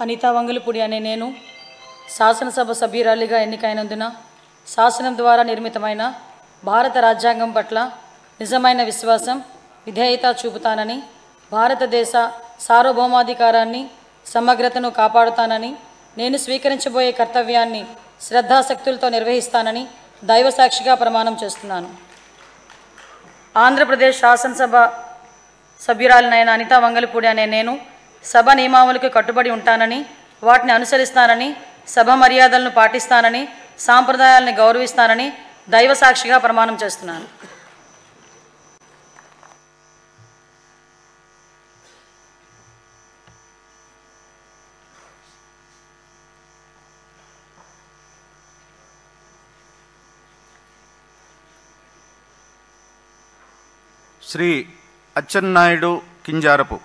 అనితా వంగలపూడి అనే నేను శాసనసభ సభ్యురాలిగా ఎన్నికైనందున శాసనం ద్వారా నిర్మితమైన భారత రాజ్యాంగం పట్ల నిజమైన విశ్వాసం, విధేయత చూపుతానని, భారతదేశ సార్వభౌమాధికారాన్ని, సమగ్రతను కాపాడుతానని, నేను స్వీకరించబోయే కర్తవ్యాన్ని శ్రద్ధాశక్తులతో నిర్వహిస్తానని దైవసాక్షిగా ప్రమాణం చేస్తున్నాను. ఆంధ్రప్రదేశ్ శాసనసభ సభ్యురాలినైన అనితా వంగలపూడి అనే నేను సభ నియమావళికి కట్టుబడి ఉంటానని, వాటిని అనుసరిస్తానని, సభ మర్యాదలను పాటిస్తానని, సాంప్రదాయాలను గౌరవిస్తానని దైవసాక్షిగా ప్రమాణం చేస్తున్నాను. శ్రీ అచ్చెన్నాయుడు కింజారపు.